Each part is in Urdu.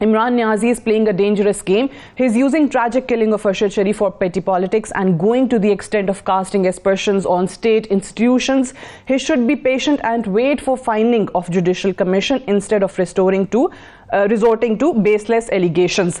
Imran Niazi is playing a dangerous game. He is using tragic killing of Arshad Sharif for petty politics and going to the extent of casting aspersions on state institutions. He should be patient and wait for finding of judicial commission instead of resorting to baseless allegations.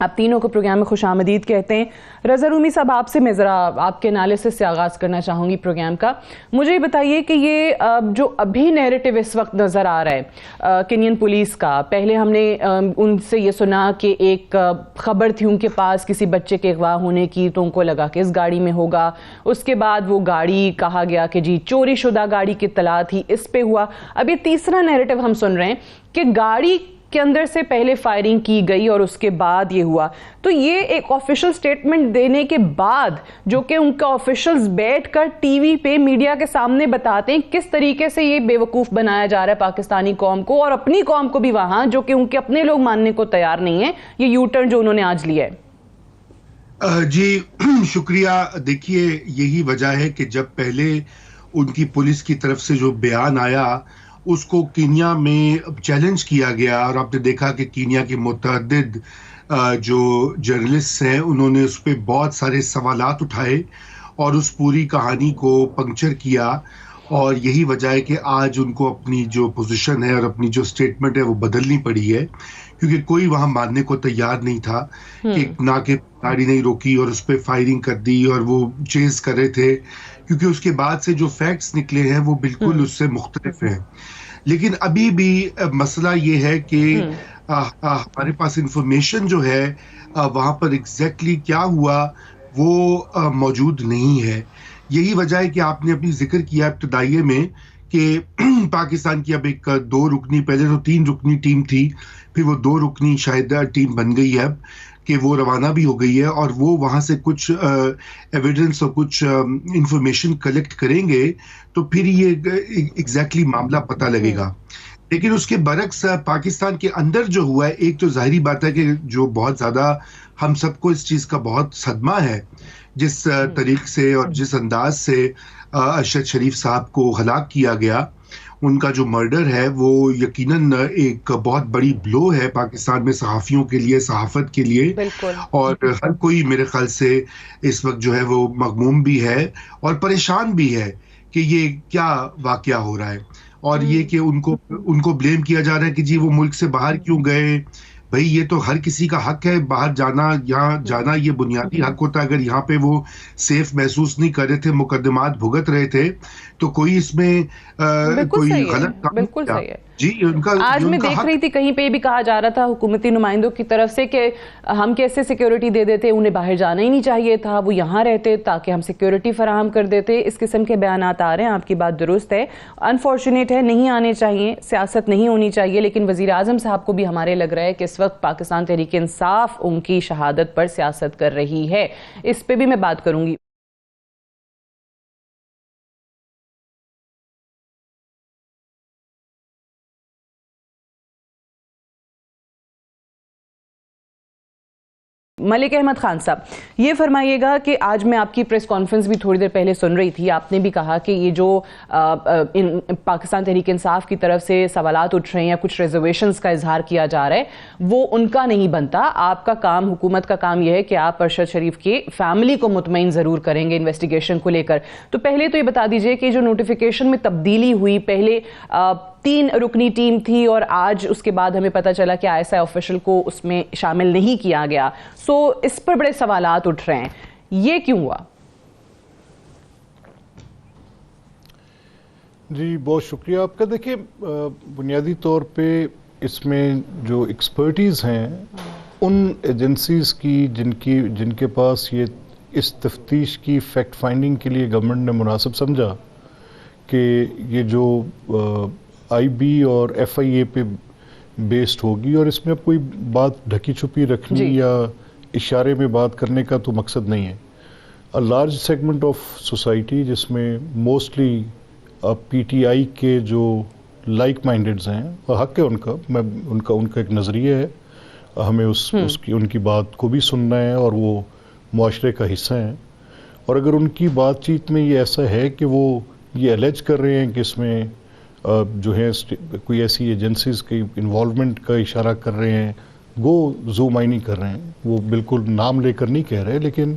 آپ تینوں کو پروگرام میں خوش آمدید کہتے ہیں. رضا رومی صاحب، آپ سے میں ذرا آپ کے انالیسس سے آغاز کرنا چاہوں گی پروگرام کا. مجھے یہ بتائیے کہ یہ جو ابھی نیریٹو اس وقت نظر آ رہا ہے کینین پولیس کا، پہلے ہم نے ان سے یہ سنا کہ ایک خبر تھی ان کے پاس کسی بچے کے اغوا ہونے کی، تو ان کو لگا کہ اس گاڑی میں ہوگا. اس کے بعد وہ گاڑی کہا گیا کہ جی چوری شدہ گاڑی کی اطلاع تھی، اس پہ ہوا. اب یہ تیسرا نیریٹو ہم سن رہے ہیں کہ گاڑی کے اندر سے پہلے فائرنگ کی گئی اور اس کے بعد یہ ہوا. تو یہ ایک آفیشل سٹیٹمنٹ دینے کے بعد جو کہ ان کا آفیشلز بیٹھ کر ٹی وی پہ میڈیا کے سامنے بتاتے ہیں، کس طریقے سے یہ بے وقوف بنایا جا رہا ہے پاکستانی قوم کو اور اپنی قوم کو بھی وہاں، جو کہ ان کے اپنے لوگ ماننے کو تیار نہیں ہیں، یہ یو ٹرن جو انہوں نے آج لیا ہے. جی شکریہ. دیکھیے یہی وجہ ہے کہ جب پہلے ان کی پولیس کی طرف سے جو بیان آیا اس کو کینیا میں چیلنج کیا گیا، اور آپ نے دیکھا کہ کینیا کے متعدد جو جرنلسٹ ہیں انہوں نے اس پہ بہت سارے سوالات اٹھائے اور اس پوری کہانی کو پنکچر کیا. اور یہی وجہ ہے کہ آج ان کو اپنی جو پوزیشن ہے اور اپنی جو سٹیٹمنٹ ہے وہ بدلنی پڑی ہے، کیونکہ کوئی وہاں ماننے کو تیار نہیں تھا کہ نہ کہ گاڑی نہیں روکی اور اس پہ فائرنگ کر دی اور وہ چیز کر رہے تھے، کیونکہ اس کے بعد سے جو فیکٹس نکلے ہیں وہ بالکل اس سے مختلف ہیں. لیکن ابھی بھی مسئلہ یہ ہے کہ ہمارے پاس انفارمیشن جو ہے وہاں پر ایگزیکٹلی کیا ہوا وہ موجود نہیں ہے. یہی وجہ ہے کہ آپ نے اپنی ذکر کیا ابتدائیے میں کہ پاکستان کی اب ایک 2 رکنی، پہلے تو 3 رکنی ٹیم تھی، پھر وہ 2 رکنی شاید ٹیم بن گئی ہے اب، کہ وہ روانہ بھی ہو گئی ہے اور وہ وہاں سے کچھ ایویڈنس اور کچھ انفارمیشن کلیکٹ کریں گے تو پھر یہ ایگزیکٹلی معاملہ پتہ لگے گا. لیکن اس کے برعکس پاکستان کے اندر جو ہوا ہے، ایک تو ظاہری بات ہے کہ جو بہت زیادہ ہم سب کو اس چیز کا بہت صدمہ ہے، جس طریق سے اور جس انداز سے ارشد شریف صاحب کو ہلاک کیا گیا، ان کا جو مرڈر ہے وہ یقیناً ایک بہت بڑی بلو ہے پاکستان میں صحافیوں کے لیے، صحافت کے لیے. اور ہر کوئی میرے خیال سے اس وقت جو ہے وہ مغموم بھی ہے اور پریشان بھی ہے کہ یہ کیا واقعہ ہو رہا ہے. اور یہ کہ ان کو بلیم کیا جا رہا ہے کہ جی وہ ملک سے باہر کیوں گئے. بھئی یہ تو ہر کسی کا حق ہے باہر جانا، یہاں جانا یہ بنیادی حق ہوتا ہے. اگر یہاں پہ وہ سیف محسوس نہیں کر رہے تھے، مقدمات بھگت رہے تھے، تو کوئی اس میں کوئی غلط کام بالکل صحیح ہے. جی ان کا آج میں دیکھ رہی تھی کہیں پہ یہ بھی کہا جا رہا تھا حکومتی نمائندوں کی طرف سے کہ ہم کیسے سیکیورٹی دے دیتے، انہیں باہر جانا ہی نہیں چاہیے تھا، وہ یہاں رہتے تاکہ ہم سیکیورٹی فراہم کر دیتے. اس قسم کے بیانات آ رہے ہیں. آپ کی بات درست ہے، انفارچونیٹ ہے، نہیں آنے چاہیے، سیاست نہیں ہونی چاہیے. لیکن وزیر اعظم صاحب کو بھی ہمارے لگ رہا ہے کہ اس وقت پاکستان تحریک انصاف ان کی شہادت پر سیاست کر رہی ہے. اس پہ بھی میں بات کروں گی. ملک احمد خان صاحب، یہ فرمائیے گا کہ آج میں آپ کی پریس کانفرنس بھی تھوڑی دیر پہلے سن رہی تھی، آپ نے بھی کہا کہ یہ جو پاکستان تحریک انصاف کی طرف سے سوالات اٹھ رہے ہیں یا کچھ ریزرویشنز کا اظہار کیا جا رہا ہے وہ ان کا نہیں بنتا. آپ کا کام، حکومت کا کام یہ ہے کہ آپ ارشد شریف کی فیملی کو مطمئن ضرور کریں گے انویسٹیگیشن کو لے کر. تو پہلے تو یہ بتا دیجئے کہ جو نوٹیفیکیشن میں تبدیلی ہوئی، پہلے 3 رکنی ٹیم تھی اور آج اس کے بعد ہمیں پتہ چلا کہ ISI آفیشل کو اس میں شامل نہیں کیا گیا. سو اس پر بڑے سوالات اٹھ رہے ہیں، یہ کیوں ہوا؟ جی بہت شکریہ آپ کا. دیکھیں بنیادی طور پہ اس میں جو ایکسپرٹیز ہیں ان ایجنسیز کی جن کے پاس یہ اس تفتیش کی فیکٹ فائنڈنگ کے لیے گورنمنٹ نے مناسب سمجھا کہ یہ جو IB اور FIA پہ بیسڈ ہوگی، اور اس میں اب کوئی بات ڈھکی چھپی رکھنی یا اشارے میں بات کرنے کا تو مقصد نہیں ہے. لارج سیگمنٹ آف سوسائٹی جس میں موسٹلی PTI کے جو لائک مائنڈڈز ہیں، حق ہے ان کا، ان کا ایک نظریہ ہے، ہمیں ان کی بات کو بھی سننا ہے اور وہ معاشرے کا حصہ ہیں. اور اگر ان کی بات چیت میں یہ ایسا ہے کہ وہ یہ الیج کر رہے ہیں کہ اس میں جو ہے کوئی ایسی ایجنسیز کی انوالومنٹ کا اشارہ کر رہے ہیں، وہ زوم آئی کر رہے ہیں، وہ بالکل نام لے کر نہیں کہہ رہے، لیکن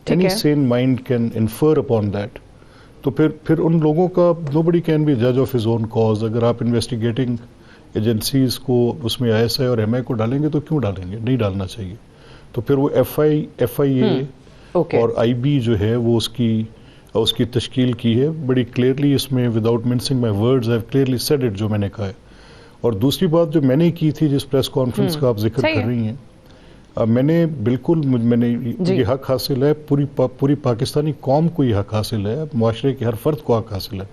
any sane mind can infer upon that. تو پھر ان لوگوں کا نوبڈی کین بی جج آف ہز اون کاز. اگر آپ انویسٹیگیٹنگ ایجنسیز کو اس میں ISI اور MI کو ڈالیں گے تو کیوں ڈالیں گے؟ نہیں ڈالنا چاہیے. تو پھر وہ FIA اور IB جو ہے وہ اس کی تشکیل کی ہے بڑی کلیئرلی. اس میں without mincing my words I have clearly said it جو میں نے کہا ہے. اور دوسری بات جو میں نے کی تھی جس پریس کانفرنس کا آپ ذکر کر رہی ہیں, میں نے بالکل میں نے یہ حق حاصل ہے, پوری پاکستانی قوم کو یہ حق حاصل ہے, معاشرے کے ہر فرد کو حق حاصل ہے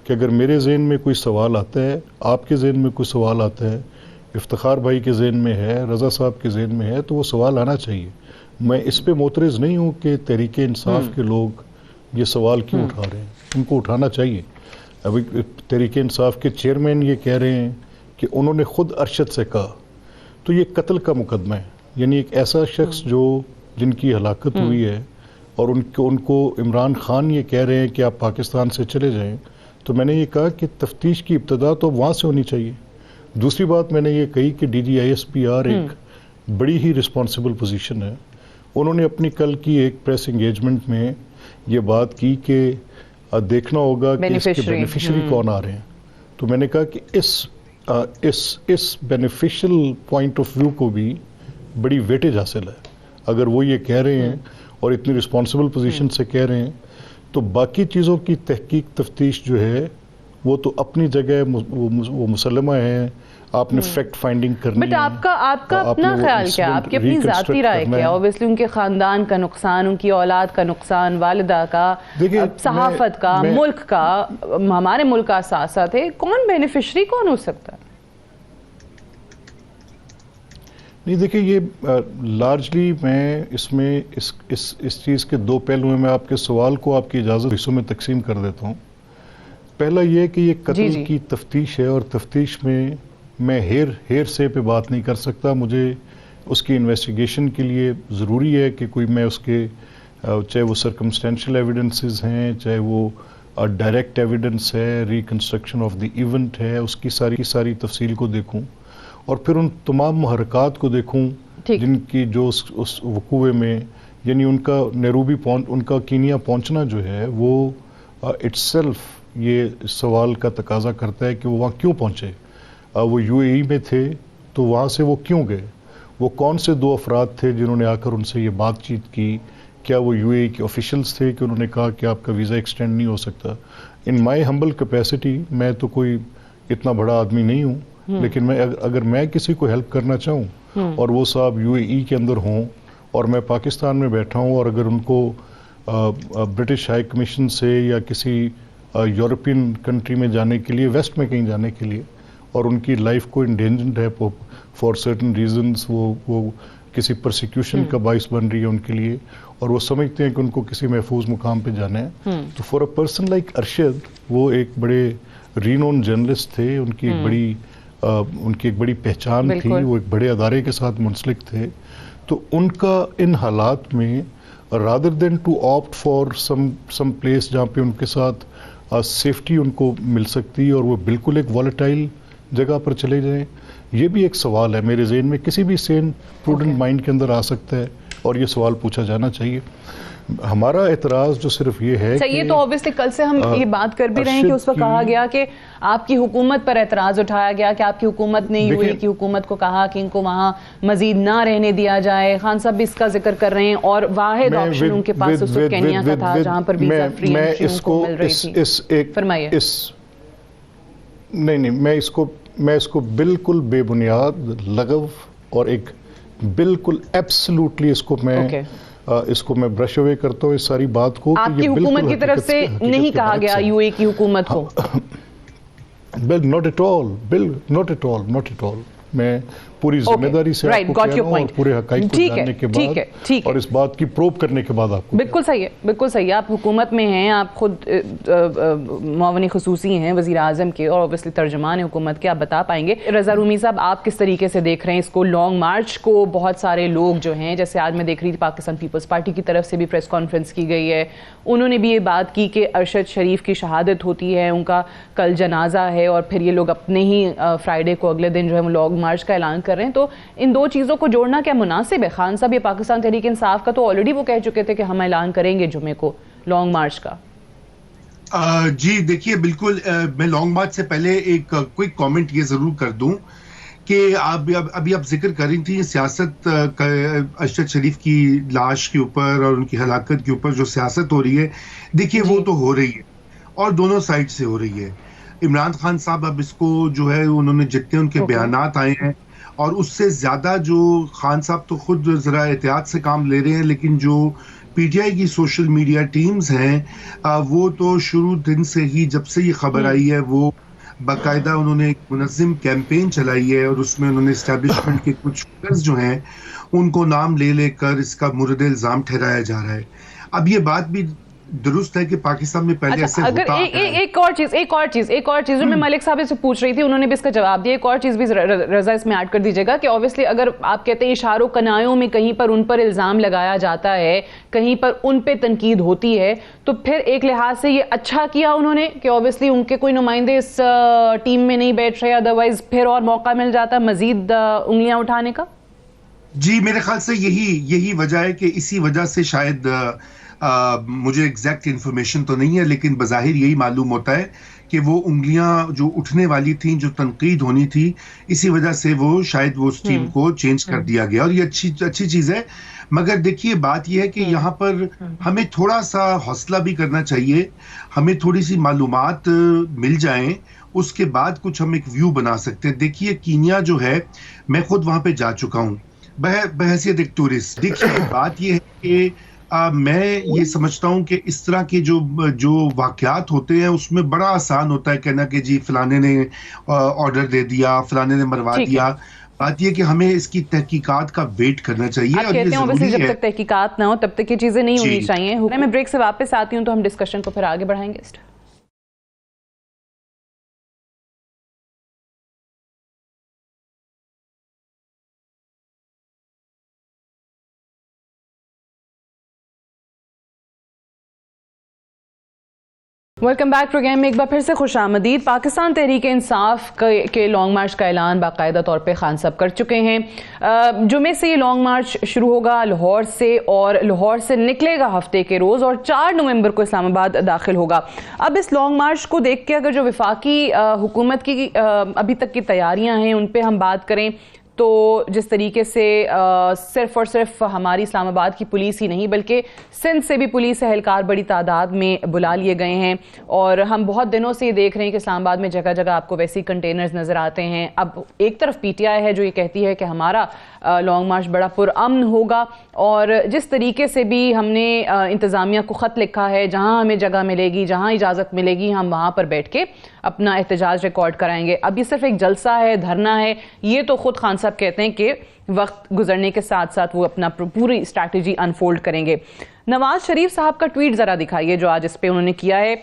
کہ اگر میرے ذہن میں کوئی سوال آتا ہے, آپ کے ذہن میں کوئی سوال آتا ہے, افتخار بھائی کے ذہن میں ہے, رضا صاحب کے ذہن میں ہے, تو وہ سوال آنا چاہیے. میں اس پہ معترض نہیں ہوں کہ تحریک انصاف کے لوگ یہ سوال کیوں اٹھا رہے ہیں, ان کو اٹھانا چاہیے. ابھی تحریک انصاف کے چیئرمین یہ کہہ رہے ہیں کہ انہوں نے خود ارشد سے کہا, تو یہ قتل کا مقدمہ ہے. یعنی ایک ایسا شخص جن کی ہلاکت ہوئی ہے اور ان کو عمران خان یہ کہہ رہے ہیں کہ آپ پاکستان سے چلے جائیں, تو میں نے یہ کہا کہ تفتیش کی ابتدا تو وہاں سے ہونی چاہیے. دوسری بات میں نے یہ کہی کہ DGISPR ایک بڑی ہی رسپانسبل پوزیشن ہے. انہوں نے اپنی کل کی ایک پریس انگیجمنٹ میں یہ بات کی کہ دیکھنا ہوگا کہ اس کے بینیفیشری کون آ رہے ہیں. تو میں نے کہا کہ اس بینیفیشل پوائنٹ آف ویو کو بھی بڑی ویٹیج حاصل ہے. اگر وہ یہ کہہ رہے ہیں اور اتنی رسپانسبل پوزیشن سے کہہ رہے ہیں, تو باقی چیزوں کی تحقیق تفتیش جو ہے وہ تو اپنی جگہ وہ مسلمہ ہیں. آپ نے فیکٹ فائنڈنگ کرنی ہے. بٹ آپ کا اپنا خیال کیا, آپ کی اپنی ذاتی رائے کیا؟ اوبیسلی ان کے خاندان کا نقصان, ان کی اولاد کا نقصان, والدہ کا, صحافت کا, ملک کا, ہمارے ملک کا اثاثہ تھے, کون بینیفیشری کون ہو سکتا ہے؟ نہیں دیکھیں, یہ لارجلی میں اس چیز کے دو پہلو ہیں. میں آپ کے سوال کو آپ کی اجازت حصوں میں تقسیم کر دیتا ہوں. پہلا یہ کہ یہ قتل کی تفتیش ہے, اور تفتیش میں ہیر سے پہ بات نہیں کر سکتا. مجھے اس کی انویسٹیگیشن کے لیے ضروری ہے کہ کوئی میں اس کے چاہے وہ سرکمسٹینشل ایویڈنسز ہیں, چاہے وہ ڈائریکٹ ایویڈنس ہے, ریکنسٹرکشن آف دی ایونٹ ہے, اس کی ساری تفصیل کو دیکھوں, اور پھر ان تمام محرکات کو دیکھوں جن کی جو اس وقوع میں, یعنی ان کا نیروبی ان کا کینیا پہنچنا جو ہے وہ اٹس سیلف یہ سوال کا تقاضا کرتا ہے کہ وہ وہاں کیوں پہنچے. وہ UAE میں تھے تو وہاں سے وہ کیوں گئے, وہ کون سے دو افراد تھے جنہوں نے آ کر ان سے یہ بات چیت کی, کیا وہ UAE کے آفیشلز تھے کہ انہوں نے کہا کہ آپ کا ویزا ایکسٹینڈ نہیں ہو سکتا. ان مائی ہمبل کیپیسٹی, میں تو کوئی اتنا بڑا آدمی نہیں ہوں, لیکن اگر میں کسی کو ہیلپ کرنا چاہوں اور وہ صاحب UAE کے اندر ہوں اور میں پاکستان میں بیٹھا ہوں, اور اگر ان کو برٹش ہائی کمیشن سے یا کسی یورپین کنٹری میں جانے کے لیے, ویسٹ میں کہیں جانے کے لیے, اور ان کی لائف کو انڈینجرڈ ہے فار سرٹن ریزنز, وہ کسی پرسیکیوشن کا باعث بن رہی ہے ان کے لیے, اور وہ سمجھتے ہیں کہ ان کو کسی محفوظ مقام پہ جانا ہے, تو for a person like Arshad, وہ ایک بڑے رینون جرنلسٹ تھے, ان کی ایک بڑی پہچان تھی, وہ ایک بڑے ادارے کے ساتھ منسلک تھے. تو ان کا ان حالات میں rather than to opt for some place جہاں پہ ان کے ساتھ سیفٹی ان کو مل سکتی اور وہ بالکل ایک والیٹائل جگہ پر چلے جائیں, یہ بھی ایک سوال ہے میرے ذہن میں, کسی بھی سین پروڈنٹ مائنڈ کے اندر آ سکتا ہے, اور یہ سوال پوچھا جانا چاہیے. ہمارا اعتراض جو صرف یہ ہے کہ تو obviously کل سے ہم یہ بات کر بھی رہے ہیں کہ اس وقت کہا گیا کہ آپ کی حکومت پر اعتراض اٹھایا گیا کہ آپ کی حکومت نے UAE کی حکومت کو کہا کہ ان کو وہاں مزید نہ رہنے دیا جائے. خان صاحب بھی اس کا ذکر کر رہے ہیں, اور واحد آپشن ان کے پاس اس وقت کینیا کا تھا جہاں پر ویزا فری انٹری کو مل رہی تھی. فرمائیے. نہیں, میں اس کو بالکل بے بنیاد لغو اور ایک بالکل ایبسلوٹلی اس کو میں برش اوے کرتا ہوں اس ساری بات کو. آپ کی حکومت کی طرف سے نہیں کہا گیا UAE کی حکومت کو؟ not at all. میں پوری ذمہ داری سے آپ کو کہہ رہا ہوں, اور پورے حقائق کو جاننے کے بعد اور اس بات کی پروب کرنے کے بعد آپ کو. بالکل صحیح ہے, آپ حکومت میں ہیں, آپ خود معاون خصوصی ہیں وزیر اعظم کے, اور اوبیسلی ترجمان حکومت کے, آپ بتا پائیں گے. رضا رومی صاحب, آپ کس طریقے سے دیکھ رہے ہیں اس کو, لانگ مارچ کو؟ بہت سارے لوگ جو ہیں, جیسے آج میں دیکھ رہی تھی پاکستان پیپلز پارٹی کی طرف سے بھی پریس کانفرنس کی گئی ہے, انہوں نے بھی یہ بات کی کہ ارشد شریف کی شہادت ہوتی ہے, ان کا کل جنازہ ہے, اور پھر یہ لوگ اپنے ہی فرائیڈے کو اگلے دن جو ہے وہ لانگ مارچ کا اعلان کر رہے ہیں. تو ان دو چیزوں کو جوڑنا کیا مناسب ہے؟ خان صاحب, یہ پاکستان تحریک انصاف کا تو آلریڈی وہ کہہ چکے تھے کہ ہم اعلان کریں گے جمعے کو لانگ مارچ کا. جی دیکھیے, بالکل میں لانگ مارچ سے پہلے ایک کوئک کامنٹ یہ ضرور کر دوں کہ ابھی آپ ذکر کر رہی تھیں سیاست ارشد شریف کی لاش کے اوپر اور ان کی ہلاکت کے اوپر جو سیاست ہو رہی ہے، دیکھیے وہ تو ہو رہی ہے اور دونوں سائڈ سے ہو رہی ہے. عمران خان صاحب اب اس کو جو ہے انہوں نے جتنے ان کے بیانات آئے ہیں اور اس سے زیادہ جو خان صاحب تو خود ذرا احتیاط سے کام لے رہے ہیں، لیکن جو پی ٹی آئی کی سوشل میڈیا ٹیمز ہیں وہ تو شروع دن سے ہی جب سے یہ خبر آئی ہے وہ باقاعدہ انہوں نے ایک منظم کیمپین چلائی ہے اور اس میں انہوں نے اسٹیبلشمنٹ کے کچھ فگرز جو ہیں ان کو نام لے لے کر اس کا مورد الزام ٹھہرایا جا رہا ہے. اب یہ بات بھی درست ہے کہ پاکستان میں پہلے ایسے اگر ہوتا ایک اور چیز جو میں ملک صاحب سے پوچھ رہی تھی، انہوں نے بھی اس کا جواب دیا. ایک اور چیز بھی رضا اس میں ایڈ کر دیجیے گا کہ obviously اگر آپ کہتے ہیں اشاروں کنایوں میں کہیں پر ان پر الزام لگایا جاتا ہے، کہیں پر ان پہ تنقید ہوتی ہے، تو پھر ایک لحاظ سے یہ اچھا کیا انہوں نے کہ obviously ان کے کوئی نمائندے اس ٹیم میں نہیں بیٹھ رہے، ادروائز پھر اور موقع مل جاتا مزید انگلیاں اٹھانے کا. جی میرے خیال سے یہی وجہ ہے کہ اسی وجہ سے شاید مجھے ایگزیکٹ انفارمیشن تو نہیں ہے لیکن بظاہر یہی معلوم ہوتا ہے کہ وہ انگلیاں جو اٹھنے والی تھیں، جو تنقید ہونی تھی، اسی وجہ سے وہ شاید وہ اس ٹیم کو چینج کر دیا گیا اور یہ اچھی چیز ہے. مگر دیکھیے بات یہ ہے کہ یہاں پر ہمیں تھوڑا سا حوصلہ بھی کرنا چاہیے، ہمیں تھوڑی سی معلومات مل جائیں، اس کے بعد کچھ ہم ایک ویو بنا سکتے ہیں. دیکھیے کینیا جو ہے، میں خود وہاں پہ جا چکا ہوں بحیثیت ایک ٹورسٹ. دیکھیے بات یہ ہے کہ میں یہ سمجھتا ہوں کہ اس طرح کے جو واقعات ہوتے ہیں اس میں بڑا آسان ہوتا ہے کہنا کہ جی فلانے نے آرڈر دے دیا، فلانے نے مروا دیا. بات یہ کہ ہمیں اس کی تحقیقات کا ویٹ کرنا چاہیے اور یہ ضروری ہے. جب تک تحقیقات نہ ہو تب تک یہ چیزیں نہیں ہونی چاہیے. میں بریک سے واپس آتی ہوں تو ہم ڈسکشن کو پھر آگے بڑھائیں گے. ویلکم بیک پروگرام میں ایک بار پھر سے خوش آمدید. پاکستان تحریک انصاف کے لانگ مارچ کا اعلان باقاعدہ طور پہ خان صاحب کر چکے ہیں. جمعے سے یہ لانگ مارچ شروع ہوگا لاہور سے، اور لاہور سے نکلے گا ہفتے کے روز اور 4 نومبر کو اسلام آباد داخل ہوگا. اب اس لانگ مارچ کو دیکھ کے اگر جو وفاقی حکومت کی ابھی تک کی تیاریاں ہیں ان پہ ہم بات کریں تو جس طریقے سے صرف اور صرف ہماری اسلام آباد کی پولیس ہی نہیں بلکہ سندھ سے بھی پولیس اہلکار بڑی تعداد میں بلا لیے گئے ہیں، اور ہم بہت دنوں سے یہ دیکھ رہے ہیں کہ اسلام آباد میں جگہ جگہ آپ کو ویسی کنٹینرز نظر آتے ہیں. اب ایک طرف پی ٹی آئی ہے جو یہ کہتی ہے کہ ہمارا لانگ مارچ بڑا پرامن ہوگا، اور جس طریقے سے بھی ہم نے انتظامیہ کو خط لکھا ہے، جہاں ہمیں جگہ ملے گی، جہاں اجازت ملے گی، ہم وہاں پر بیٹھ کے اپنا احتجاج ریکارڈ کرائیں گے. اب یہ صرف ایک جلسہ ہے، دھرنا ہے، یہ تو خود خان صاحب کہتے ہیں کہ وقت گزرنے کے ساتھ ساتھ وہ اپنا پوری اسٹریٹجی انفولڈ کریں گے. نواز شریف صاحب کا ٹویٹ ذرا دکھائیے جو آج اس پہ انہوں نے کیا ہے.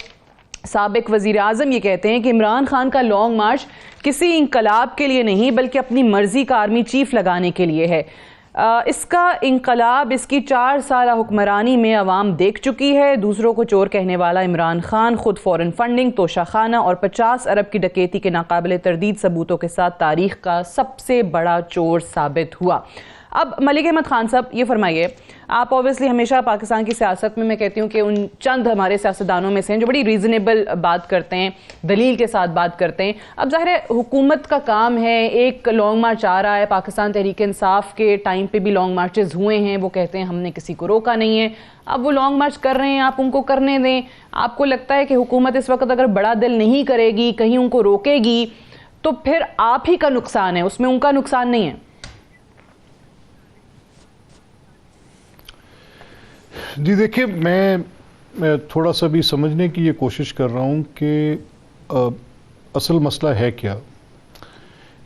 سابق وزیر اعظم یہ کہتے ہیں کہ عمران خان کا لانگ مارچ کسی انقلاب کے لیے نہیں بلکہ اپنی مرضی کا آرمی چیف لگانے کے لیے ہے. اس کا انقلاب اس کی 4 سالہ حکمرانی میں عوام دیکھ چکی ہے. دوسروں کو چور کہنے والا عمران خان خود فورن فنڈنگ، توشہ خانہ اور 50 ارب کی ڈکیتی کے ناقابل تردید ثبوتوں کے ساتھ تاریخ کا سب سے بڑا چور ثابت ہوا. اب ملک احمد خان صاحب یہ فرمائیے، آپ اوبیسلی ہمیشہ پاکستان کی سیاست میں کہتی ہوں کہ ان چند ہمارے سیاستدانوں میں سے ہیں جو بڑی ریزنیبل بات کرتے ہیں، دلیل کے ساتھ بات کرتے ہیں. اب ظاہر ہے حکومت کا کام ہے، ایک لانگ مارچ آ رہا ہے، پاکستان تحریک انصاف کے ٹائم پہ بھی لانگ مارچز ہوئے ہیں، وہ کہتے ہیں ہم نے کسی کو روکا نہیں ہے. اب وہ لانگ مارچ کر رہے ہیں، آپ ان کو کرنے دیں. آپ کو لگتا ہے کہ حکومت اس وقت اگر بڑا دل نہیں کرے گی، کہیں ان کو روکے گی تو پھر آپ ہی کا نقصان ہے، اس میں ان کا نقصان نہیں ہے؟ جی دیکھیں، میں تھوڑا سا بھی سمجھنے کی یہ کوشش کر رہا ہوں کہ اصل مسئلہ ہے کیا.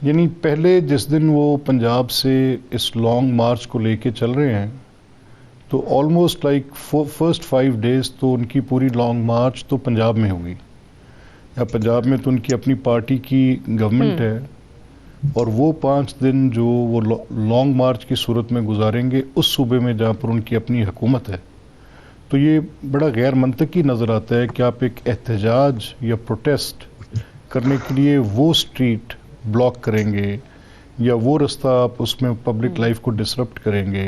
یعنی پہلے جس دن وہ پنجاب سے اس لانگ مارچ کو لے کے چل رہے ہیں تو آلموسٹ لائک فرسٹ 5 days تو ان کی پوری لانگ مارچ تو پنجاب میں ہوگی، یا پنجاب میں تو ان کی اپنی پارٹی کی گورنمنٹ ہے، اور وہ 5 دن جو وہ لانگ مارچ کی صورت میں گزاریں گے اس صوبے میں جہاں پر ان کی اپنی حکومت ہے. تو یہ بڑا غیر منطقی نظر آتا ہے کہ آپ ایک احتجاج یا پروٹیسٹ کرنے کے لیے وہ اسٹریٹ بلاک کریں گے یا وہ رستہ آپ اس میں پبلک لائف کو ڈسرپٹ کریں گے.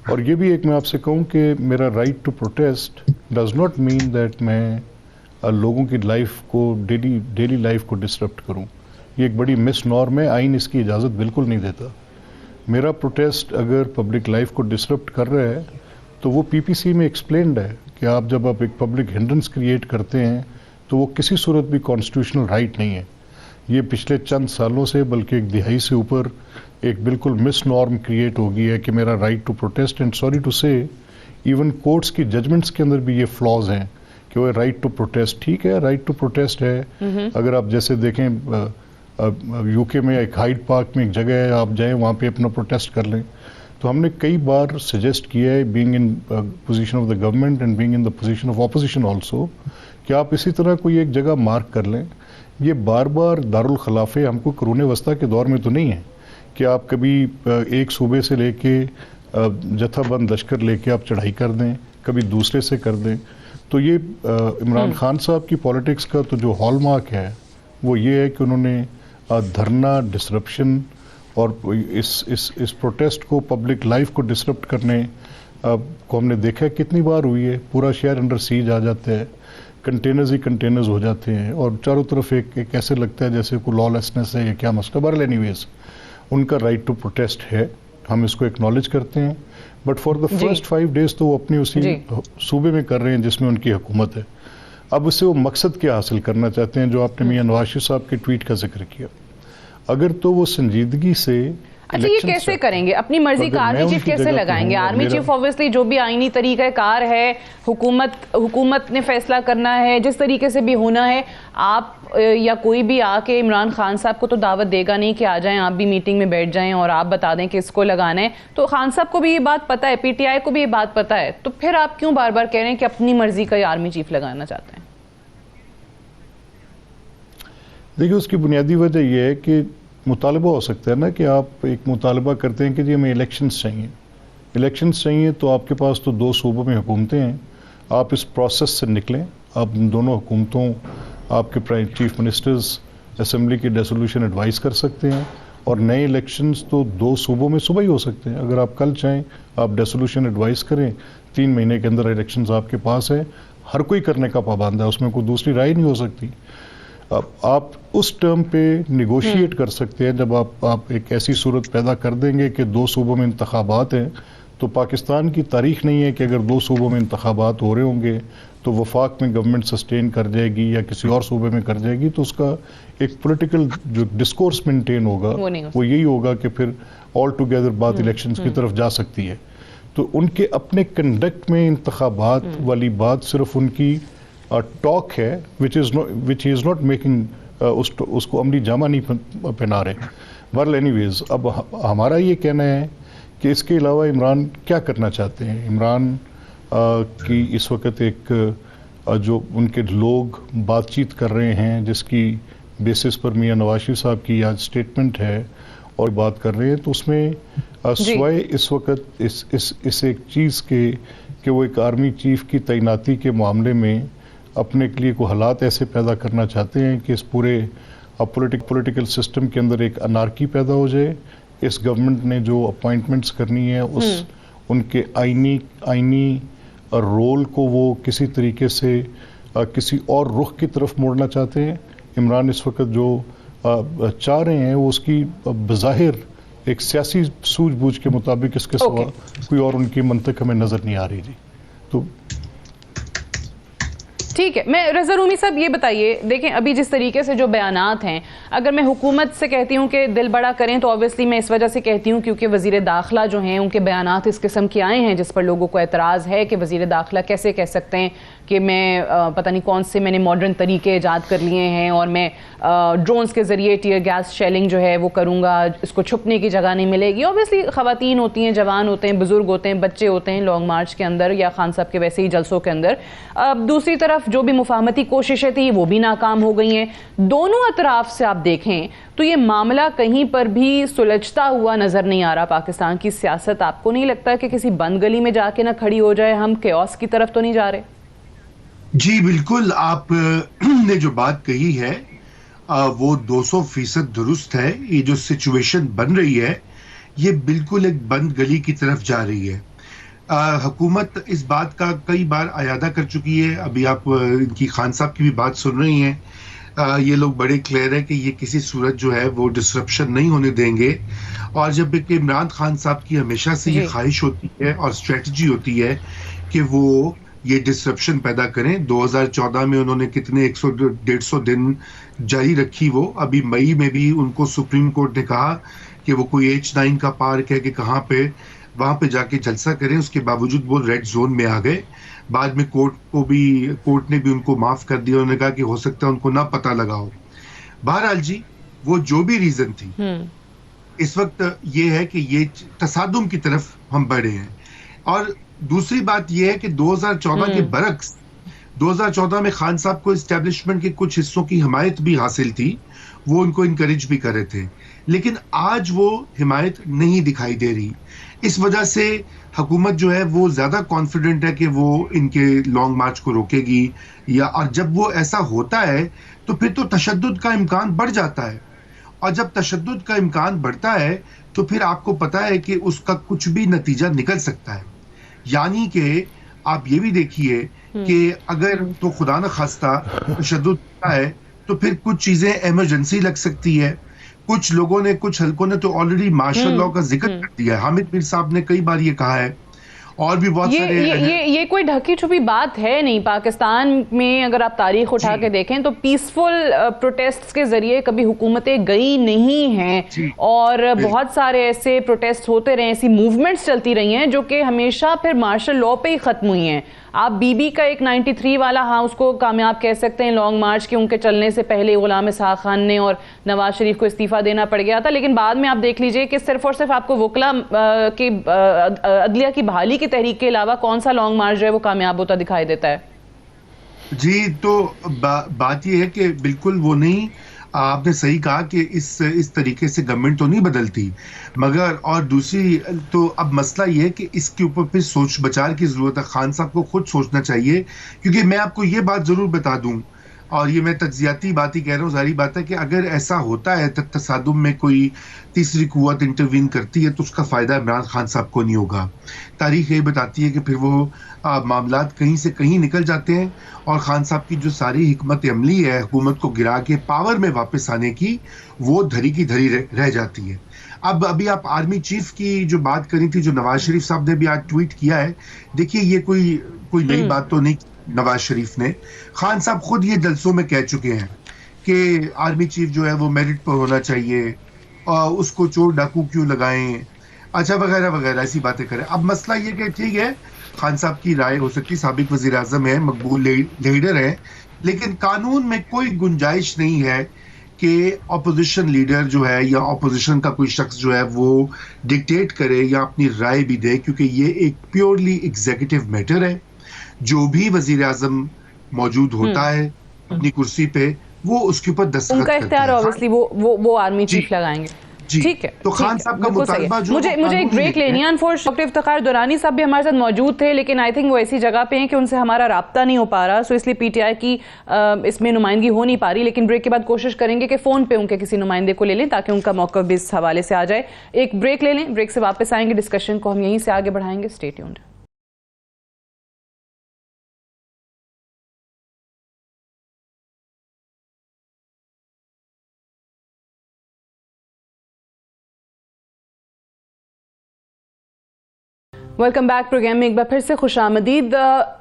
اور یہ بھی ایک میں آپ سے کہوں کہ میرا right to protest does not mean that میں لوگوں کی لائف کو ڈیلی لائف کو ڈسرپٹ کروں. یہ ایک بڑی مس نارم ہے، آئین اس کی اجازت بالکل نہیں دیتا. میرا پروٹیسٹ اگر پبلک لائف کو ڈسرپٹ کر رہا ہے تو وہ پی پی سی میں ایکسپلینڈ ہے کہ جب آپ ایک پبلک ہنڈرنس کریٹ کرتے ہیں تو وہ کسی صورت بھی کانسٹیٹیوشنل رائٹ نہیں ہے. یہ پچھلے چند سالوں سے بلکہ ایک دہائی سے اوپر ایک بالکل مس نارم کریٹ ہو گئی ہے کہ میرا right to protest, and sorry to say even courts کی ججمنٹس کے اندر بھی یہ فلاز ہیں کہ وہ رائٹ ٹو پروٹیسٹ ٹھیک ہے، رائٹ ٹو پروٹیسٹ ہے. اگر آپ جیسے دیکھیں یو کے میں ایک ہائیڈ پارک میں ایک جگہ ہے، آپ جائیں وہاں پہ اپنا پروٹیسٹ کر لیں. تو ہم نے کئی بار سجیسٹ کیا ہے being in position of the government and being in the position of opposition also کہ آپ اسی طرح کوئی ایک جگہ مارک کر لیں. یہ بار بار دارالخلافے ہم کو قرون وسطیٰ کے دور میں تو نہیں ہے کہ آپ کبھی ایک صوبے سے لے کے جتھا بند لشکر لے کے آپ چڑھائی کر دیں، کبھی دوسرے سے کر دیں. تو یہ عمران خان صاحب کی پالیٹکس کا تو جو ہال مارک ہے وہ یہ ہے کہ انہوں نے دھرنا، ڈسرپشن اور اس پروٹیسٹ کو، پبلک لائف کو ڈسرپٹ کرنے کو ہم نے دیکھا کتنی بار ہوئی ہے. پورا شہر انڈر سیج آ جاتا ہے، کنٹینرز ہی کنٹینرز ہو جاتے ہیں اور چاروں طرف ایک ایسے لگتا ہے جیسے کوئی لا لیسنس ہے یا کیا مسئلہ. بہرحال اینی ویز ان کا رائٹ ٹو پروٹیسٹ ہے، ہم اس کو ایکنالج کرتے ہیں، but for the first 5 days تو وہ اپنی اسی صوبے میں کر رہے ہیں جس میں ان کی حکومت ہے. اب اس سے وہ مقصد کیا حاصل کرنا چاہتے ہیں جو آپ نے میاں نواز شریف صاحب کے ٹویٹ کا ذکر کیا. اگر تو وہ سنجیدگی سے اچھا یہ کیسے کریں گے؟ اپنی مرضی کا آرمی چیف کیسے لگائیں گے؟ آرمی چیف obviously جو بھی آئینی طریقہ کار ہے، حکومت نے فیصلہ کرنا ہے جس طریقے سے بھی ہونا ہے. آپ یا کوئی بھی آ کے عمران خان صاحب کو تو دعوت دے گا نہیں کہ آ جائیں آپ بھی میٹنگ میں بیٹھ جائیں اور آپ بتا دیں کہ اس کو لگانا ہے. تو خان صاحب کو بھی یہ بات پتہ ہے، پی ٹی آئی کو بھی یہ بات پتہ ہے، تو پھر آپ کیوں بار بار کہہ رہے ہیں کہ اپنی مرضی کا آرمی چیف لگانا چاہتے ہیں؟ دیکھیے اس کی بنیادی وجہ یہ ہے کہ مطالبہ ہو سکتا ہے نا کہ آپ ایک مطالبہ کرتے ہیں کہ جی ہمیں الیکشنز چاہیے تو آپ کے پاس تو 2 صوبوں میں حکومتیں ہیں، آپ اس پروسیس سے نکلیں. آپ دونوں حکومتوں، آپ کے چیف منسٹرز اسمبلی کی ڈیسولوشن ایڈوائز کر سکتے ہیں اور نئے الیکشنز تو 2 صوبوں میں صبح ہی ہو سکتے ہیں. اگر آپ کل چاہیں آپ ڈیسولوشن ایڈوائز کریں، 3 مہینے کے اندر الیکشنز آپ کے پاس ہیں. ہر کوئی کرنے کا پابند ہے، اس میں کوئی دوسری رائے نہیں ہو سکتی. آپ اس ٹرم پہ نیگوشیٹ کر سکتے ہیں. جب آپ ایک ایسی صورت پیدا کر دیں گے کہ 2 صوبوں میں انتخابات ہیں تو پاکستان کی تاریخ نہیں ہے کہ اگر 2 صوبوں میں انتخابات ہو رہے ہوں گے تو وفاق میں گورنمنٹ سسٹین کر جائے گی یا کسی اور صوبے میں کر جائے گی، تو اس کا ایک پولیٹیکل جو ڈسکورس مینٹین ہوگا وہ یہی ہوگا کہ پھر آل ٹوگیدر بات الیکشنز کی طرف جا سکتی ہے. تو ان کے اپنے کنڈکٹ میں انتخابات والی بات صرف ان کی ٹاک ہے which he is not making اس کو عملی جامہ نہیں پہنا رہے. بہرحال اینی ویز اب ہمارا یہ کہنا ہے کہ اس کے علاوہ عمران کیا کرنا چاہتے ہیں. عمران کی اس وقت ایک جو ان کے لوگ بات چیت کر رہے ہیں جس کی بیسس پر میاں نواز شریف صاحب کی آج سٹیٹمنٹ ہے اور بات کر رہے ہیں، تو اس میں سوائے اس وقت اس ایک چیز کے کہ وہ ایک آرمی چیف کی تعیناتی کے معاملے میں اپنے کے لیے کوئی حالات ایسے پیدا کرنا چاہتے ہیں کہ اس پورے پولیٹیکل سسٹم کے اندر ایک انارکی پیدا ہو جائے. اس گورنمنٹ نے جو اپوائنٹمنٹس کرنی ہے ان کے آئینی رول کو وہ کسی طریقے سے کسی اور رخ کی طرف موڑنا چاہتے ہیں. عمران اس وقت جو چاہ رہے ہیں وہ اس کی بظاہر ایک سیاسی سوجھ بوجھ کے مطابق اس کے سوا کوئی اور ان کی منطق ہمیں نظر نہیں آ رہی. جی تو ٹھیک ہے. میں رضا رومی صاحب یہ بتائیے، دیکھیں ابھی جس طریقے سے جو بیانات ہیں، اگر میں حکومت سے کہتی ہوں کہ دل بڑا کریں تو obviously میں اس وجہ سے کہتی ہوں کیونکہ وزیر داخلہ جو ہیں ان کے بیانات اس قسم کے آئے ہیں جس پر لوگوں کو اعتراض ہے کہ وزیر داخلہ کیسے کہہ سکتے ہیں کہ میں پتہ نہیں کون سے میں نے ماڈرن طریقے ایجاد کر لیے ہیں اور میں ڈرونز کے ذریعے ٹیئر گیس شیلنگ جو ہے وہ کروں گا، اس کو چھپنے کی جگہ نہیں ملے گی. obviously خواتین ہوتی ہیں، جوان ہوتے ہیں، بزرگ ہوتے ہیں، بچے ہوتے ہیں لانگ مارچ کے اندر یا خان صاحب کے ویسے ہی جلسوں کے اندر. دوسری طرف جو بھی مفاہمتی کوششیں تھیں وہ بھی ناکام ہو گئی ہیں. دونوں اطراف سے آپ دیکھیں تو یہ معاملہ کہیں پر بھی سلجھتا ہوا نظر نہیں آ رہا. پاکستان کی سیاست آپ کو نہیں لگتا کہ کسی بند گلی میں جا کے نہ کھڑی ہو جائے؟ ہم کیوس کی طرف تو نہیں جا رہے؟ جی بالکل، آپ نے جو بات کہی ہے وہ 200% درست ہے. یہ جو سچویشن بن رہی ہے یہ بالکل ایک بند گلی کی طرف جا رہی ہے. حکومت اس بات کا کئی بار اعادہ کر چکی ہے. ابھی آپ ان کی خان صاحب کی بھی بات سن رہی ہیں. یہ لوگ بڑے کلیئر ہے کہ یہ کسی صورت جو ہے وہ ڈسرپشن نہیں ہونے دیں گے. اور جب کہ عمران خان صاحب کی ہمیشہ سے یہ خواہش ہوتی ہے اور اسٹریٹجی ہوتی ہے کہ وہ یہ ڈسرپشن پیدا کریں. 2014 میں انہوں نے کتنے 100-150 دن جاری رکھی وہ. ابھی مئی میں بھی ان کو سپریم کورٹ نے کہا کہ وہ کوئی H9 کا پارک ہے کہ کہاں پہ, وہاں پہ جا کے جلسہ کریں. اس کے باوجود وہ ریڈ زون میں آ گئے. بعد میں کورٹ نے بھی ان کو معاف کر دیا. انہوں نے کہا کہ ہو سکتا ہے ان کو نہ پتہ لگا ہو. بہرحال جی وہ جو بھی ریزن تھی, اس وقت یہ ہے کہ یہ تصادم کی طرف ہم بڑھے ہیں. اور دوسری بات یہ ہے کہ 2014 کے برعکس 2014 میں خان صاحب کو اسٹیبلشمنٹ کے کچھ حصوں کی حمایت بھی حاصل تھی, وہ ان کو انکریج بھی کر رہے تھے, لیکن آج وہ حمایت نہیں دکھائی دے رہی. اس وجہ سے حکومت جو ہے وہ زیادہ کانفیڈنٹ ہے کہ وہ ان کے لانگ مارچ کو روکے گی. اور جب وہ ایسا ہوتا ہے تو پھر تو تشدد کا امکان بڑھ جاتا ہے, اور جب تشدد کا امکان بڑھتا ہے تو پھر آپ کو پتا ہے کہ اس کا کچھ بھی نتیجہ نکل سکتا ہے. یعنی کہ آپ یہ بھی دیکھیے کہ اگر تو خدا نہ خواستہ تشدد ہوتا ہے تو پھر کچھ چیزیں ایمرجنسی لگ سکتی ہے. کچھ لوگوں نے, کچھ حلقوں نے تو آلریڈی مارشل لاء کا ذکر کر دیا ہے. حامد میر صاحب نے کئی بار یہ کہا ہے, اور بھی بہت سارے. یہ کوئی ڈھکی چھپی بات ہے نہیں. پاکستان میں اگر آپ تاریخ اٹھا کے دیکھیں تو پیسفل پروٹیسٹ کے ذریعے کبھی حکومتیں گئی نہیں ہیں, اور بہت سارے ایسے پروٹیسٹ ہوتے رہے, ایسی موومنٹس چلتی رہی ہیں جو کہ ہمیشہ پھر مارشل لاء پہ ہی ختم ہوئی ہیں. آپ بی بی کا ایک 93 والا, ہاں اس کو کامیاب کہہ سکتے ہیں, لانگ مارچ کے ان کے چلنے سے پہلے غلام اسحاق خان نے اور نواز شریف کو استعفیٰ دینا پڑ گیا تھا, لیکن بعد میں آپ دیکھ لیجئے کہ صرف اور صرف آپ کو وکلا کی عدلیہ کی بحالی کی تحریک کے علاوہ کون سا لانگ مارچ جو ہے وہ کامیاب ہوتا دکھائی دیتا ہے. جی تو بات یہ ہے کہ بالکل وہ نہیں, آپ نے صحیح کہا کہ اس طریقے سے گورنمنٹ تو نہیں بدلتی, مگر اور دوسری تو اب مسئلہ یہ ہے کہ اس کے اوپر پھر سوچ بچار کی ضرورت ہے. خان صاحب کو خود سوچنا چاہیے, کیونکہ میں آپ کو یہ بات ضرور بتا دوں, اور یہ میں تجزیاتی بات ہی کہہ رہا ہوں, ظاہری بات ہے کہ اگر ایسا ہوتا ہے تصادم میں کوئی تیسری قوت انٹروین کرتی ہے تو اس کا فائدہ عمران خان صاحب کو نہیں ہوگا. تاریخ یہ بتاتی ہے کہ پھر وہ معاملات کہیں سے کہیں نکل جاتے ہیں, اور خان صاحب کی جو ساری حکمت عملی ہے حکومت کو گرا کے پاور میں واپس آنے کی, وہ دھری کی دھری رہ جاتی ہے. ابھی آپ آرمی چیف کی جو بات کری تھی, جو نواز شریف صاحب نے بھی آج ٹویٹ کیا ہے, دیکھیے یہ کوئی نئی بات تو نہیں. نواز شریف نے, خان صاحب خود یہ جلسوں میں کہہ چکے ہیں کہ آرمی چیف جو ہے وہ میرٹ پر ہونا چاہیے, اور اس کو چور ڈاکو کیوں لگائیں, اچھا وغیرہ وغیرہ ایسی باتیں کریں. اب مسئلہ یہ کہ ٹھیک ہے خان صاحب کی رائے ہو سکتی, سابق وزیر اعظم ہیں, مقبول لیڈر ہیں, لیکن قانون میں کوئی گنجائش نہیں ہے کہ اپوزیشن لیڈر جو ہے یا اپوزیشن کا کوئی شخص جو ہے وہ ڈکٹیٹ کرے یا اپنی رائے بھی دے, کیونکہ یہ ایک پیورلی ایگزیکٹو میٹر ہے. جو بھی وزیر اعظم موجود ہوتا ہے اپنی کرسی پہ, وہ اس کے اوپر دستخط ان کا اختیار اوبویسلی وہ آرمی چیف لگائیں گے. ٹھیک ہے, تو خان صاحب کا مطالبہ جو مجھے ایک بریک لینی ہے. ڈاکٹر افتخار دورانی صاحب بھی ہمارے ساتھ موجود تھے, لیکن آئی تھنک وہ ایسی جگہ پہ ہیں کہ ان سے ہمارا رابطہ نہیں ہو پا رہا, سو اس لیے پی ٹی آئی کی اس میں نمائندگی ہو نہیں پا رہی, لیکن بریک کے بعد کوشش کریں گے کہ فون پہ ان کے کسی نمائندے کو لے لیں تاکہ ان کا موقف بھی اس حوالے سے آ جائے. ایک بریک لے لیں, بریک سے واپس آئیں گے, ڈسکشن کو ہم یہیں سے آگے بڑھائیں گے. Stay tuned. Welcome back. Programme میں ایک بار پھر سے خوش آمدید.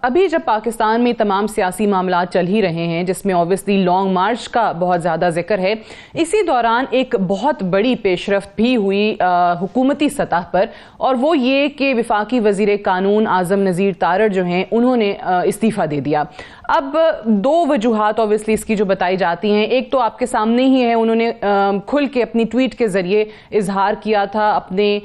ابھی جب پاکستان میں تمام سیاسی معاملات چل ہی رہے ہیں جس میں اوبویسلی لانگ مارچ کا بہت زیادہ ذکر ہے, اسی دوران ایک بہت بڑی پیش رفت بھی ہوئی حکومتی سطح پر, اور وہ یہ کہ وفاقی وزیر قانون اعظم نذیر تارڑ جو ہیں انہوں نے استعفیٰ دے دیا. اب دو وجوہات اوبویسلی اس کی جو بتائی جاتی ہیں, ایک تو آپ کے سامنے ہی ہے, انہوں نے کھل کے اپنی ٹویٹ کے ذریعے اظہار کیا تھا اپنے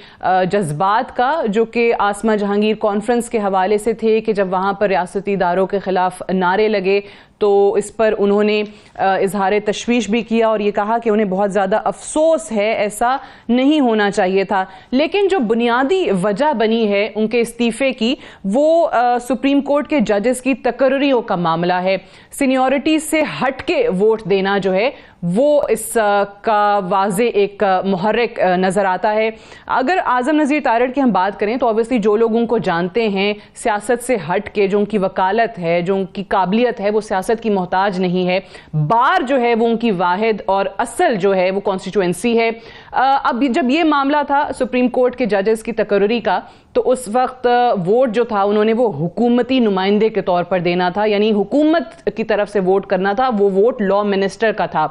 جذبات کا, جو کہ آسمہ جہانگیر کانفرنس کے حوالے سے تھے کہ جب وہاں پر ریاستی اداروں کے خلاف نعرے لگے تو اس پر انہوں نے اظہار تشویش بھی کیا اور یہ کہا کہ انہیں بہت زیادہ افسوس ہے, ایسا نہیں ہونا چاہیے تھا. لیکن جو بنیادی وجہ بنی ہے ان کے استعفے کی, وہ سپریم کورٹ کے ججز کی تقرریوں کا معاملہ ہے. سینیورٹی سے ہٹ کے ووٹ دینا جو ہے وہ اس کا واضح ایک محرک نظر آتا ہے. اگر اعظم نذیر تارڑ کی ہم بات کریں تو obviously جو لوگ ان کو جانتے ہیں سیاست سے ہٹ کے، جو ان کی وکالت ہے، جو ان کی قابلیت ہے، وہ سیاست کی محتاج نہیں ہے. بار جو ہے وہ ان کی واحد اور اصل جو ہے وہ کانسٹیٹوئنسی ہے. اب جب یہ معاملہ تھا سپریم کورٹ کے ججز کی تقرری کا، تو اس وقت ووٹ جو تھا انہوں نے وہ حکومتی نمائندے کے طور پر دینا تھا، یعنی حکومت کی طرف سے ووٹ کرنا تھا. وہ ووٹ لا منسٹر کا تھا.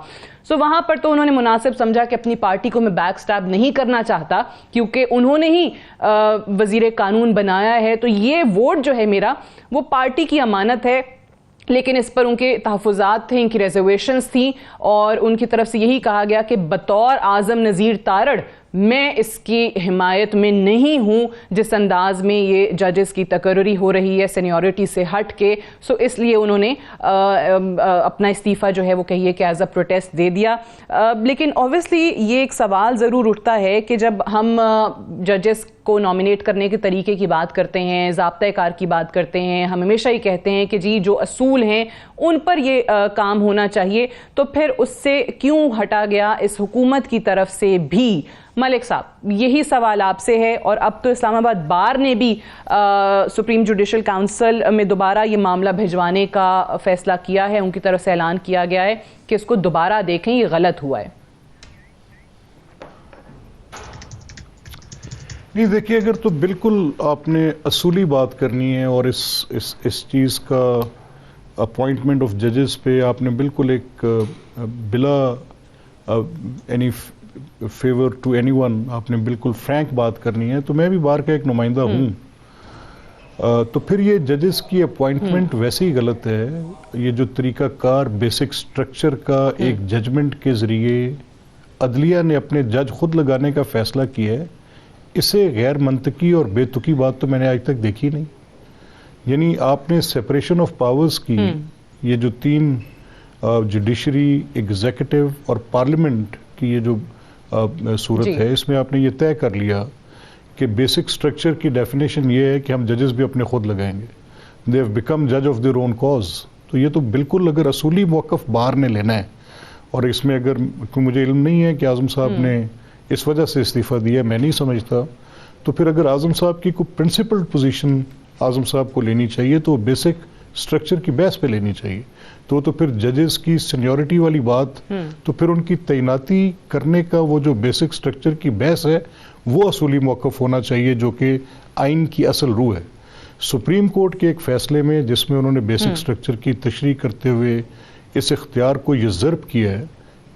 سو وہاں پر تو انہوں نے مناسب سمجھا کہ اپنی پارٹی کو میں بیک سٹیپ نہیں کرنا چاہتا کیونکہ انہوں نے ہی وزیر قانون بنایا ہے، تو یہ ووٹ جو ہے میرا وہ پارٹی کی امانت ہے. لیکن اس پر ان کے تحفظات تھے، ان کی ریزرویشنز تھیں، اور ان کی طرف سے یہی کہا گیا کہ بطور اعظم نذیر تارڑ میں اس کی حمایت میں نہیں ہوں جس انداز میں یہ ججز کی تقرری ہو رہی ہے سینیورٹی سے ہٹ کے. سو اس لیے انہوں نے اپنا استعفیٰ جو ہے وہ کہیے کہ ایز اے پروٹیسٹ دے دیا. لیکن اوبویسلی یہ ایک سوال ضرور اٹھتا ہے کہ جب ہم ججز کو نامینیٹ کرنے کے طریقے کی بات کرتے ہیں، ضابطۂ کار کی بات کرتے ہیں، ہم ہمیشہ ہی کہتے ہیں کہ جی جو اصول ہیں ان پر یہ کام ہونا چاہیے، تو پھر اس سے کیوں ہٹا گیا اس حکومت کی طرف سے بھی؟ ملک صاحب، یہی سوال آپ سے ہے. اور اب تو اسلام آباد بار نے بھی سپریم جوڈیشل کاؤنسل میں دوبارہ یہ معاملہ بھجوانے کا فیصلہ کیا ہے. ان کی طرف سے اعلان کیا گیا ہے کہ اس کو دوبارہ دیکھیں، یہ غلط ہوا ہے. نہیں دیکھیے، اگر تو بالکل آپ نے اصولی بات کرنی ہے اور اس چیز کا اپوائنٹمنٹ آف ججز پہ آپ نے بالکل ایک بلا any favour to anyone آپ نے بالکل فرینک بات کرنی ہے، تو میں بھی بار کا ایک نمائندہ ہوں. تو پھر یہ ججز کی اپوائنٹمنٹ ویسے ہی غلط ہے. یہ جو طریقہ کار بیسک سٹرکچر کا ایک ججمنٹ کے ذریعے عدلیہ نے اپنے جج خود لگانے کا فیصلہ کیا ہے، اسے غیر منطقی اور بے تکی بات تو میں نے آج تک دیکھی نہیں. یعنی آپ نے سیپریشن آف پاورز کی، یہ جو تین جوڈیشری، ایگزیکٹو اور پارلیمنٹ کی یہ جو صورت ہے، اس میں آپ نے یہ طے کر لیا کہ بیسک سٹرکچر کی ڈیفینیشن یہ ہے کہ ہم ججز بھی اپنے خود لگائیں گے. دے ہیو بیکم جج آف دیئر اون کاز. تو یہ تو بالکل اگر اصولی موقف بار نے لینا ہے، اور اس میں اگر مجھے علم نہیں ہے کہ اعظم صاحب نے اس وجہ سے استعفیٰ دیا، میں نہیں سمجھتا، تو پھر اگر اعظم صاحب کی کوئی پرنسپل پوزیشن اعظم صاحب کو لینی چاہیے تو بیسک سٹرکچر کی بیس پہ لینی چاہیے. تو پھر ججز کی سینیورٹی والی بات، تو پھر ان کی تعیناتی کرنے کا وہ جو بیسک سٹرکچر کی بیس ہے وہ اصولی موقف ہونا چاہیے، جو کہ آئین کی اصل روح ہے. سپریم کورٹ کے ایک فیصلے میں جس میں انہوں نے بیسک سٹرکچر کی تشریح کرتے ہوئے اس اختیار کو یہ ضرب کیا ہے،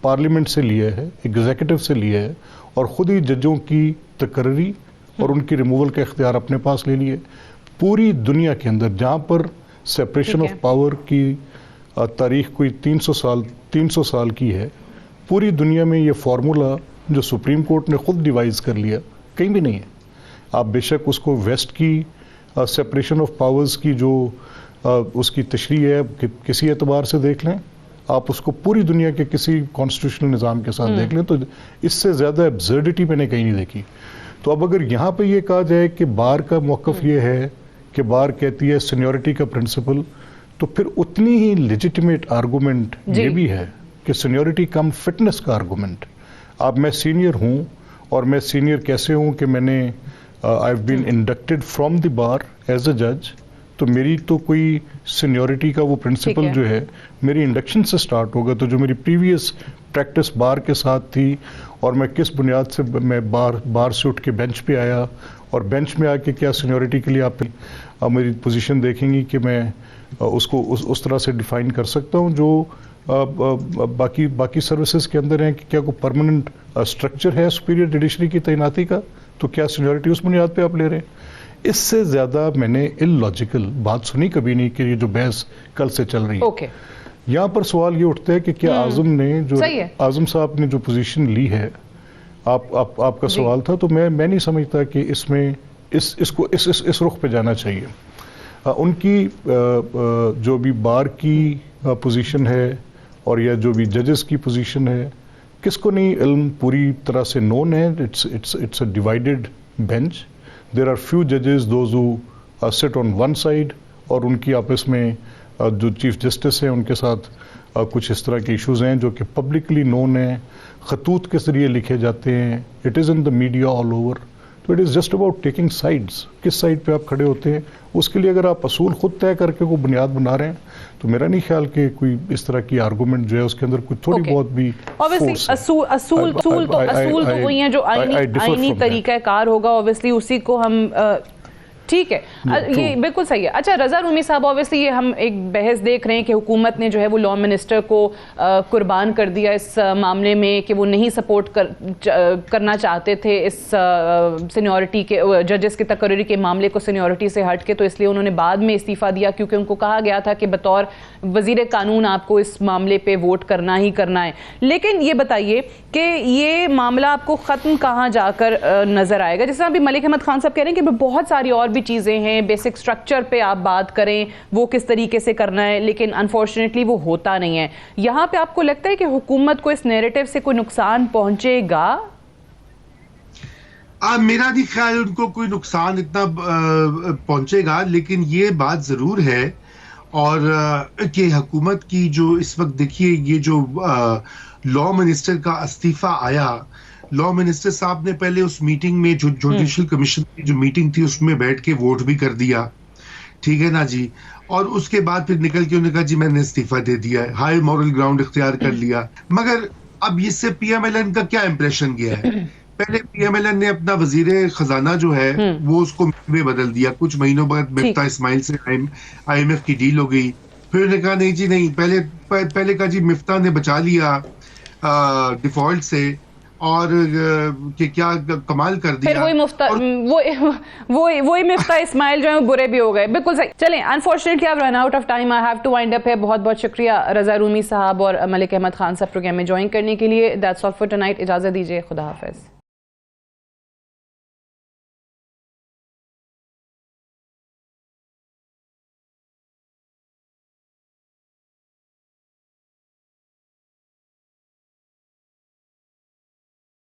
پارلیمنٹ سے لیا ہے، ایگزیکٹو سے لیا ہے، اور خود ہی ججوں کی تقرری اور ان کی ریموول کا اختیار اپنے پاس لے لیے. پوری دنیا کے اندر جہاں پر سیپریشن آف پاور کی تاریخ کوئی 300 سال کی ہے، پوری دنیا میں یہ فارمولا جو سپریم کورٹ نے خود ڈیوائز کر لیا کہیں بھی نہیں ہے. آپ بے شک اس کو ویسٹ کی سیپریشن آف پاورز کی جو اس کی تشریح ہے کہ کسی اعتبار سے دیکھ لیں، آپ اس کو پوری دنیا کے کسی کانسٹیٹیوشنل نظام کے ساتھ دیکھ لیں، تو اس سے زیادہ ایبزرڈیٹی میں نے کہیں نہیں دیکھی. تو اب اگر یہاں پہ یہ کہا جائے کہ بار کا موقف یہ ہے کہ بار کہتی ہے سینیورٹی کا پرنسپل، تو پھر اتنی ہی لیجیٹیمیٹ آرگومنٹ یہ بھی ہے کہ سینیورٹی کم فٹنس کا آرگومنٹ. اب میں سینئر ہوں، اور میں سینئر کیسے ہوں کہ میں نے I have been inducted from the bar as a جج، تو میری تو کوئی سینیورٹی کا وہ پرنسپل جو ہے میری انڈکشن سے سٹارٹ ہوگا. تو جو میری پریویس پریکٹس بار کے ساتھ تھی، اور میں کس بنیاد سے میں بار سے اٹھ کے بینچ پہ آیا، اور بینچ میں آ کے کیا سینیورٹی کے لیے آپ میری پوزیشن دیکھیں گی کہ میں اس کو اس طرح سے ڈیفائن کر سکتا ہوں جو باقی سروسز کے اندر ہیں، کہ کیا کوئی پرماننٹ اسٹرکچر ہے سپیریئر جوڈیشری کی تعیناتی کا، تو کیا سینیورٹی اس بنیاد پہ آپ لے رہے ہیں. اس سے زیادہ میں نے illogical بات سنی کبھی نہیں کہ یہ جو بحث کل سے چل رہی ہے. یہاں پر سوال یہ اٹھتا ہے کہ کیا اعظم صاحب نے جو پوزیشن لی ہے، آپ کا سوال تھا، تو میں نہیں سمجھتا کہ اس میں اس رخ پہ جانا چاہیے. ان کی جو بھی بار کی پوزیشن ہے اور یا جو بھی ججز کی پوزیشن ہے، کس کو نہیں علم پوری طرح سے نون ہے. It's a divided bench. There are few ججز those who sit on one side, اور ان کی آپس میں جو چیف جسٹس ہیں ان کے ساتھ کچھ اس طرح کے ایشوز ہیں جو کہ پبلکلی نون ہیں, خطوط کے ذریعے لکھے جاتے ہیں, it is in the media all over. تو it is just about taking sides, کس سائڈ پہ آپ کھڑے ہوتے ہیں. اس کے لیے اگر آپ اصول خود طے کر کے کوئی بنیاد بنا رہے ہیں تو میرا نہیں خیال کہ کوئی اس طرح کی آرگومنٹ جو ہے اس کے اندر کوئی تھوڑی بہت بھی اصول تو وہی ہیں جو آئینی طریقہ کار ہوگا, اوبیسلی اسی کو ہم ٹھیک ہے, یہ بالکل صحیح ہے. اچھا رضا رومی صاحب, اوبیسلی یہ ہم ایک بحث دیکھ رہے ہیں کہ حکومت نے جو ہے وہ لا منسٹر کو قربان کر دیا اس معاملے میں کہ وہ نہیں سپورٹ کرنا چاہتے تھے اس سینیورٹی کے, ججز کے تقرری کے معاملے کو سینیورٹی سے ہٹ کے, تو اس لیے انہوں نے بعد میں استعفیٰ دیا کیونکہ ان کو کہا گیا تھا کہ بطور وزیر قانون آپ کو اس معاملے پہ ووٹ کرنا ہی کرنا ہے. لیکن یہ بتائیے کہ یہ معاملہ آپ کو ختم کہاں جا کر نظر آئے گا؟ جس طرح ابھی ملک احمد خان صاحب کہہ رہے ہیں کہ بہت ساری اور بھی چیزیں ہیں, بیسک سٹرکچر پہ آپ بات کریں وہ کس طریقے سے کرنا ہے, لیکن انفارچونیٹلی وہ ہوتا نہیں ہے. یہاں پہ آپ کو لگتا ہے کہ حکومت کو اس نیریٹو سے کوئی نقصان پہنچے گا؟ میرا نہیں خیال ان کو کوئی نقصان اتنا پہنچے گا, لیکن یہ بات ضرور ہے اور کہ حکومت کی جو اس وقت دیکھیے یہ جو لا منسٹر کا استعفیٰ آیا, لا منسٹر صاحب نے پہلے اس میٹنگ میں جو جوڈیشل کمیشن کی جو میٹنگ تھی اس میں بیٹھ کے ووٹ بھی کر دیا, ٹھیک ہے نا جی, اور اس کے بعد پھر نکل کے انہوں نے کہا جی میں نے استعفیٰ دے دیا ہے, ہائی مورل گراؤنڈ اختیار کر لیا. مگر اب اس سے پی ایم ایل این کا کیا امپریشن گیا ہے؟ پہلے پی ایم ایل این نے اپنا وزیر خزانہ جو ہے وہ اس کو میں بدل دیا, کچھ مہینوں بعد مفتاح اسماعیل سے آئی ایم ایف کی ڈیل ہو گئی, پھر انہوں نے کہا نہیں جی نہیں, پہلے کہا جی مفتاح نے بچا لیا ڈیفالٹ سے, اور کہ کیا کمال کر دیا, پھر وہی مفتاح اسماعیل جو ہیں برے بھی ہو گئے. بالکل صحیح. چلیں انفارچونیٹلی اب run out of time, I have to wind up ہے. بہت بہت شکریہ رضا رومی صاحب اور ملک احمد خان صاحب پروگرام میں جوائن کرنے کے لیے. That's all for tonight. اجازت دیجیے, خدا حافظ.